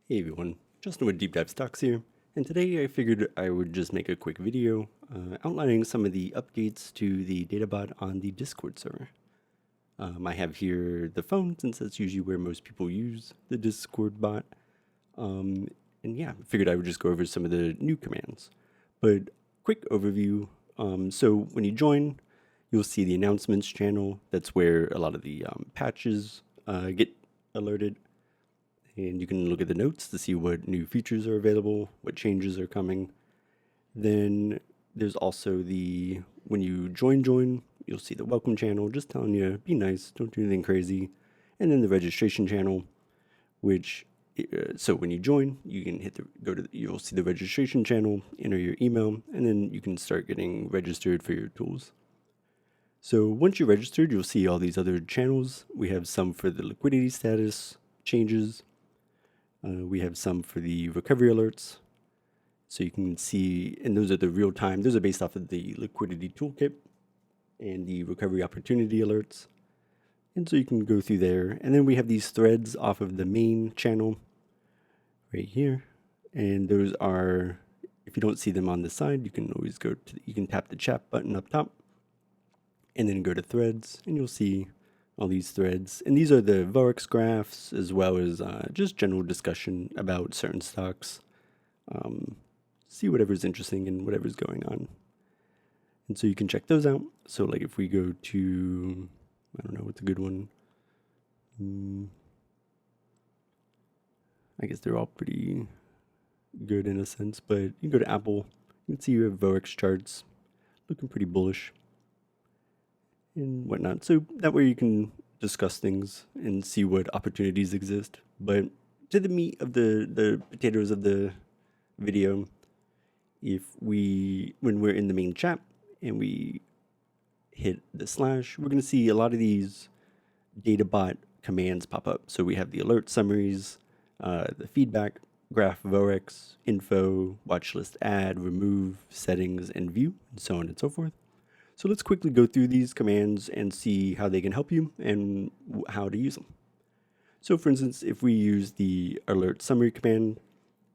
Hey everyone, Justin with Deep Dive Stocks here, and today I figured I would just make a quick video outlining some of the updates to the Databot on the Discord server. I have here the phone, since that's usually where most people use the Discord bot, and yeah, I figured I would just go over some of the new commands. But quick overview, so when you join, you'll see the announcements channel. That's where a lot of the patches get alerted. And you can look at the notes to see what new features are available, what changes are coming. Then there's also when you join, you'll see the welcome channel, just telling you, be nice, don't do anything crazy. And then the registration channel, which, so when you join, you can you'll see the registration channel, enter your email, and then you can start getting registered for your tools. So once you're registered, you'll see all these other channels. We have some for the liquidity status changes. We have some for the recovery alerts. So you can see, and those are the real time, those are based off of the liquidity toolkit and the recovery opportunity alerts. And so you can go through there. And then we have these threads off of the main channel right here. And those are, if you don't see them on the side, you can always you can tap the chat button up top and then go to threads, and you'll see all these threads. And these are the Vorex graphs, as well as just general discussion about certain stocks. See whatever's interesting and whatever's going on. And so you can check those out. So like if we go to, I don't know, what's a good one? I guess they're all pretty good in a sense, but you can go to Apple, you can see you have Vorex charts looking pretty bullish and whatnot. So that way you can discuss things and see what opportunities exist. But to the meat of the potatoes of the video, when we're in the main chat and we hit the slash, we're going to see a lot of these Databot commands pop up. So we have the alert summaries, the feedback, graph Vorex, info, watchlist add, remove, settings, and view, and so on and so forth. So let's quickly go through these commands and see how they can help you and how to use them. So for instance, if we use the alert summary command,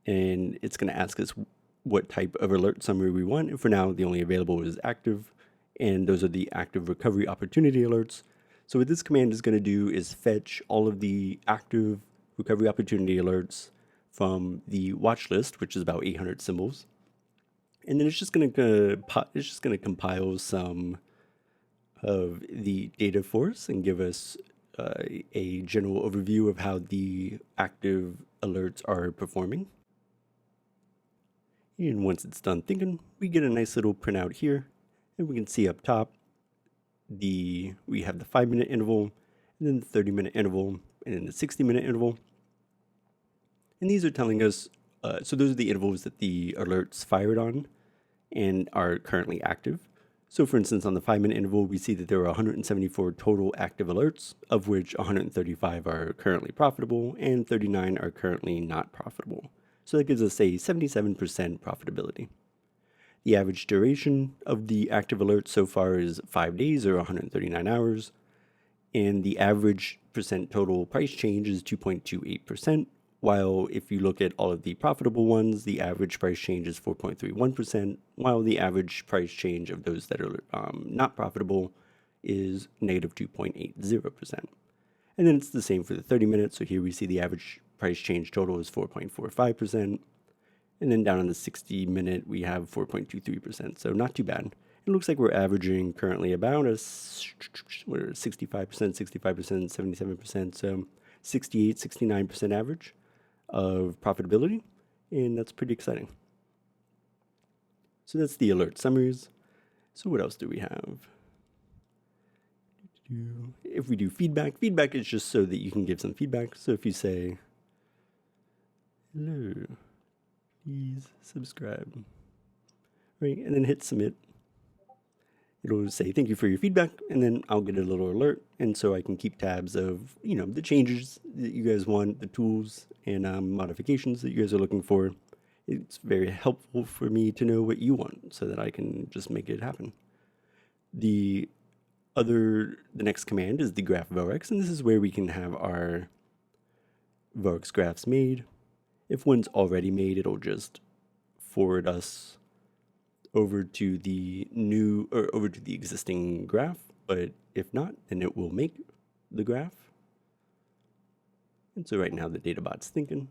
and it's going to ask us what type of alert summary we want. And for now, the only available is active, and those are the active recovery opportunity alerts. So what this command is going to do is fetch all of the active recovery opportunity alerts from the watch list, which is about 800 symbols. And then it's just going to compile some of the data for us and give us a general overview of how the active alerts are performing. And once it's done thinking, we get a nice little printout here, and we can see up top we have the 5-minute interval, and then the 30-minute interval, and then the 60-minute interval. And these are telling us, so those are the intervals that the alerts fired on and are currently active. So for instance, on the 5-minute interval, we see that there are 174 total active alerts, of which 135 are currently profitable and 39 are currently not profitable. So that gives us a 77% profitability. The average duration of the active alerts so far is 5 days or 139 hours. And the average percent total price change is 2.28%, while if you look at all of the profitable ones, the average price change is 4.31%, while the average price change of those that are not profitable is negative 2.80%. And then it's the same for the 30 minutes. So here we see the average price change total is 4.45%. And then down on the 60-minute, we have 4.23%. So not too bad. It looks like we're averaging currently about 65%, 77%. So 68, 69% average of profitability. And that's pretty exciting. So that's the alert summaries. So what else do we have? If we do feedback is just so that you can give some feedback. So if you say, hello, please subscribe, right, and then hit submit, it'll say thank you for your feedback, and then I'll get a little alert, and so I can keep tabs of the changes that you guys want, the tools and modifications that you guys are looking for. It's very helpful for me to know what you want so that I can just make it happen. The next command is the graph Vorex, and this is where we can have our Vorex graphs made. If one's already made, it'll just forward us over to the new or over to the existing graph. But if not, then it will make the graph. And so right now the Databot's thinking,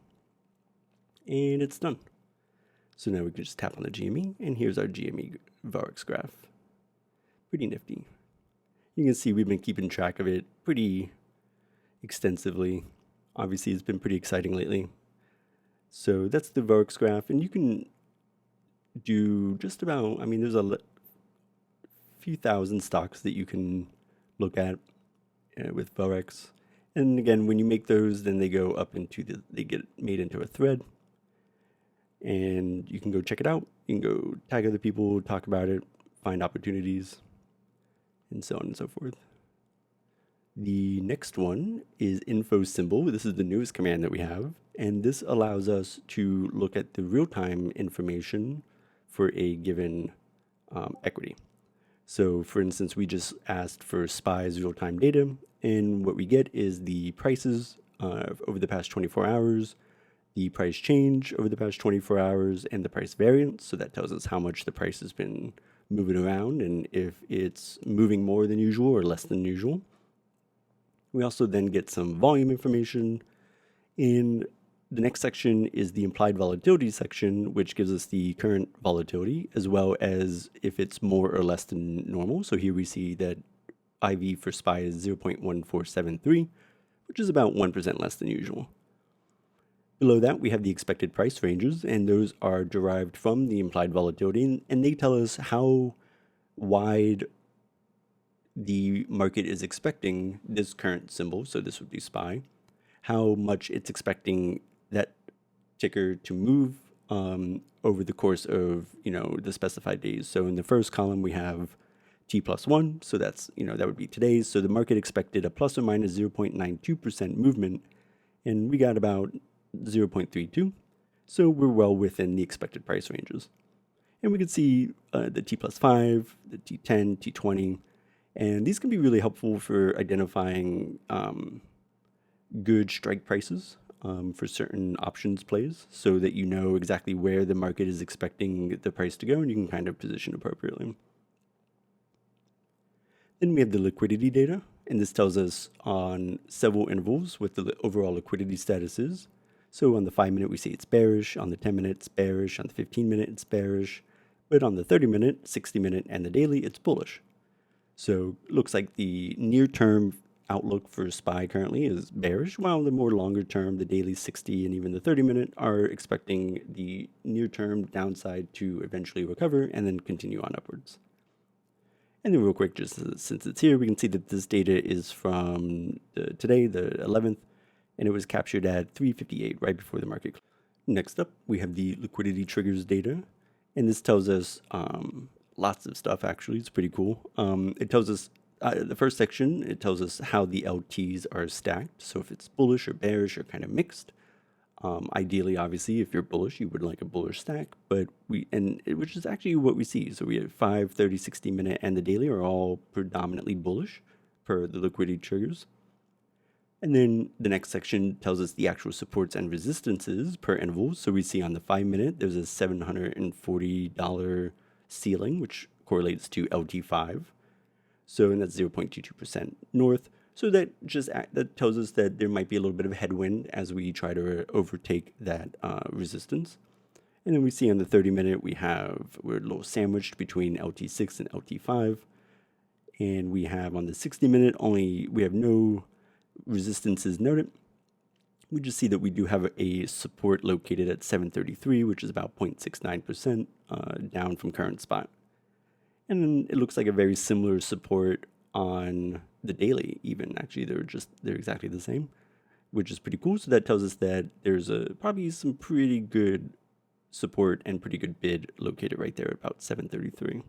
and it's done. So now we can just tap on the GME, and here's our GME Varex graph. Pretty nifty. You can see we've been keeping track of it pretty extensively. Obviously, it's been pretty exciting lately. So that's the Varex graph, and you can do just about, there's a few thousand stocks that you can look at with Varex. And again, when you make those, then they go up into they get made into a thread. And you can go check it out. You can go tag other people, talk about it, find opportunities, and so on and so forth. The next one is info symbol. This is the newest command that we have, and this allows us to look at the real-time information for a given equity. So for instance, we just asked for SPY's real-time data, and what we get is the prices over the past 24 hours, the price change over the past 24 hours, and the price variance. So that tells us how much the price has been moving around and if it's moving more than usual or less than usual. We also then get some volume information. In the next section is the implied volatility section, which gives us the current volatility as well as if it's more or less than normal. So here we see that IV for SPY is 0.1473, which is about 1% less than usual. Below that, we have the expected price ranges, and those are derived from the implied volatility, and they tell us how wide the market is expecting this current symbol, so this would be SPY, how much it's expecting that ticker to move over the course of, the specified days. So in the first column, we have T+1, so that's, that would be today's. So the market expected a plus or minus 0.92% movement, and we got about 0.32, so we're well within the expected price ranges. And we can see the T+5, the T10, T20, and these can be really helpful for identifying good strike prices for certain options plays so that you know exactly where the market is expecting the price to go and you can kind of position appropriately. Then we have the liquidity data, and this tells us on several intervals what the overall liquidity status is. So on the 5-minute, we see it's bearish. On the 10-minute, it's bearish. On the 15-minute, it's bearish. But on the 30-minute, 60-minute, and the daily, it's bullish. So it looks like the near-term outlook for SPY currently is bearish, while the more longer-term, the daily 60 and even the 30-minute, are expecting the near-term downside to eventually recover and then continue on upwards. And then real quick, just since it's here, we can see that this data is from today, the 11th, and it was captured at 3:58 right before the market. Next up, we have the liquidity triggers data, and this tells us lots of stuff, actually. It's pretty cool. It tells us, the first section, it tells us how the LTs are stacked, so if it's bullish or bearish or kind of mixed. Ideally, obviously, if you're bullish, you would like a bullish stack, but which is actually what we see. So we have 5, 30, 60-minute, and the daily are all predominantly bullish per the liquidity triggers. And then the next section tells us the actual supports and resistances per interval. So we see on the 5-minute, there's a $740 ceiling, which correlates to LT5. So, and that's 0.22% north. So that tells us that there might be a little bit of a headwind as we try to overtake that resistance. And then we see on the 30-minute, we're a little sandwiched between LT6 and LT5. And we have on the 60-minute, we have no resistances noted. We just see that we do have a support located at 733, which is about 0.69% down from current spot. And then it looks like a very similar support on the daily even. Actually, they're exactly the same, which is pretty cool. So that tells us that there's probably some pretty good support and pretty good bid located right there at about 733.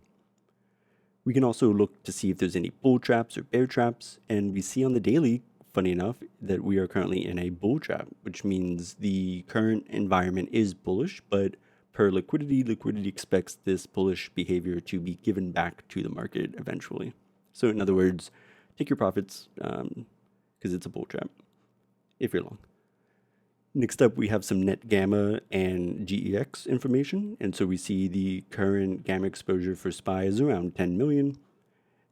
We can also look to see if there's any bull traps or bear traps, and we see on the daily, funny enough, that we are currently in a bull trap, which means the current environment is bullish, but per liquidity expects this bullish behavior to be given back to the market eventually. So in other words, take your profits because it's a bull trap if you're long. Next up, we have some net gamma and GEX information. And so we see the current gamma exposure for SPY is around 10 million.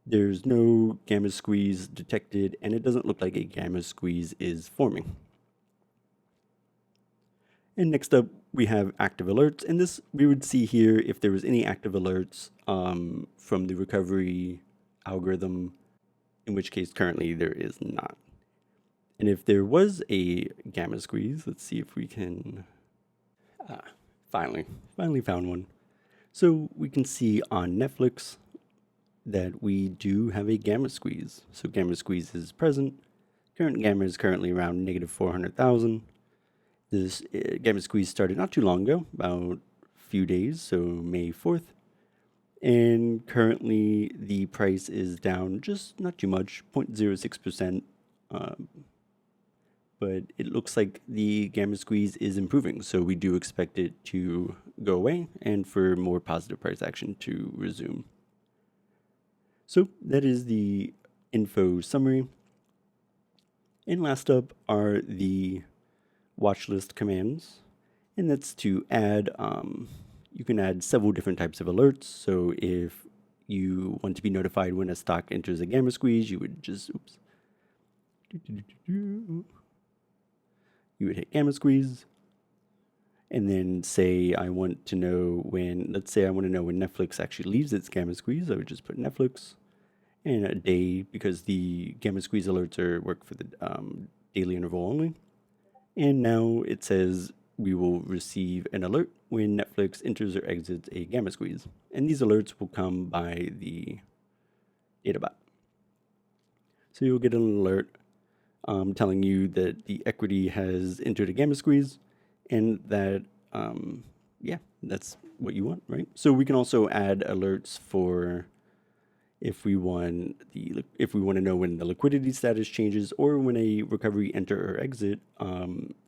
There's no gamma squeeze detected, and it doesn't look like a gamma squeeze is forming. And next up, we have active alerts. And this we would see here if there was any active alerts from the recovery algorithm, in which case currently there is not. And if there was a gamma squeeze, let's see if we can, finally found one. So we can see on Netflix that we do have a gamma squeeze. So gamma squeeze is present. Current gamma is currently around negative 400,000. This gamma squeeze started not too long ago, about a few days, so May 4th. And currently the price is down just not too much, 0.06%. But it looks like the gamma squeeze is improving, so we do expect it to go away and for more positive price action to resume. So that is the info summary. And last up are the watchlist commands, and that's to add, you can add several different types of alerts. So if you want to be notified when a stock enters a gamma squeeze, you would just, you would hit gamma squeeze, and then say I want to know when, let's say I want to know when Netflix actually leaves its gamma squeeze. I would just put Netflix and a day, because the gamma squeeze alerts work for the daily interval only. And now it says we will receive an alert when Netflix enters or exits a gamma squeeze. And these alerts will come by the Databot. So you'll get an alert telling you that the equity has entered a gamma squeeze, and that, yeah, that's what you want, right? So we can also add alerts for if we want to know when the liquidity status changes, or when a recovery enter or exit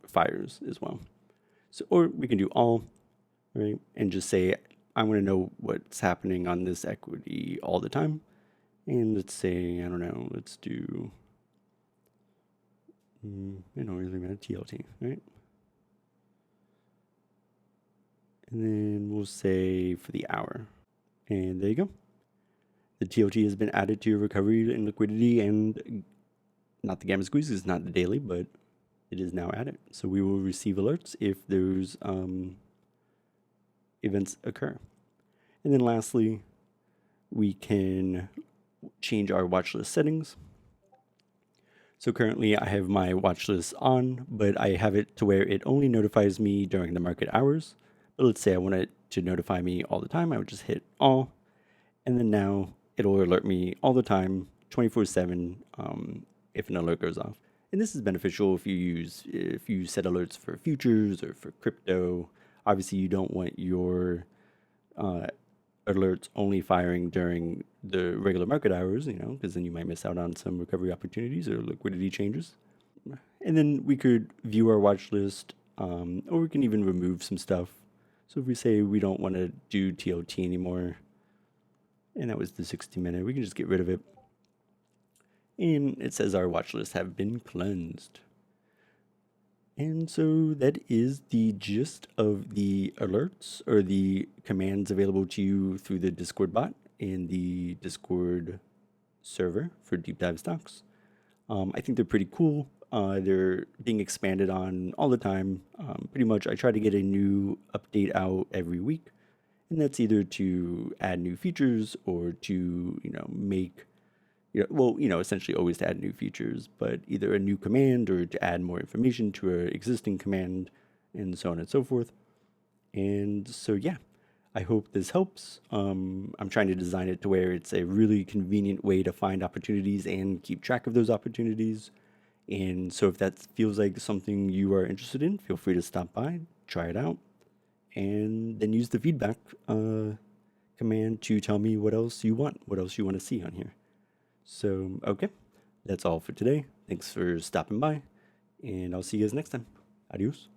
fires as well. So, or we can do all, right, and just say I want to know what's happening on this equity all the time. And let's say, I don't know, let's do, I don't really matter, TLT, right? And then we'll say for the hour. And there you go. The TLT has been added to your recovery and liquidity, and not the gamma squeeze, it's not the daily, but it is now added. So we will receive alerts if those events occur. And then lastly, we can change our watch list settings. So currently I have my watch list on, but I have it to where it only notifies me during the market hours. But let's say I want it to notify me all the time. I would just hit all, and then now it'll alert me all the time, 24/7, if an alert goes off. And this is beneficial if you set alerts for futures or for crypto. Obviously, you don't want your alerts only firing during the regular market hours, because then you might miss out on some recovery opportunities or liquidity changes. And then we could view our watch list, or we can even remove some stuff. So if we say we don't want to do TLT anymore, and that was the 60-minute, we can just get rid of it. And it says our watch lists have been cleansed. And so that is the gist of the alerts, or the commands available to you through the Discord bot and the Discord server for deep dive stocks. I think they're pretty cool. They're being expanded on all the time. Pretty much I try to get a new update out every week, and that's either to add new features or to, make, essentially always to add new features, but either a new command or to add more information to an existing command, and so on and so forth. And so, yeah, I hope this helps. I'm trying to design it to where it's a really convenient way to find opportunities and keep track of those opportunities. And so if that feels like something you are interested in, feel free to stop by, try it out, and then use the feedback command to tell me what else you want to see on here. So, okay, that's all for today. Thanks for stopping by, and I'll see you guys next time. Adios.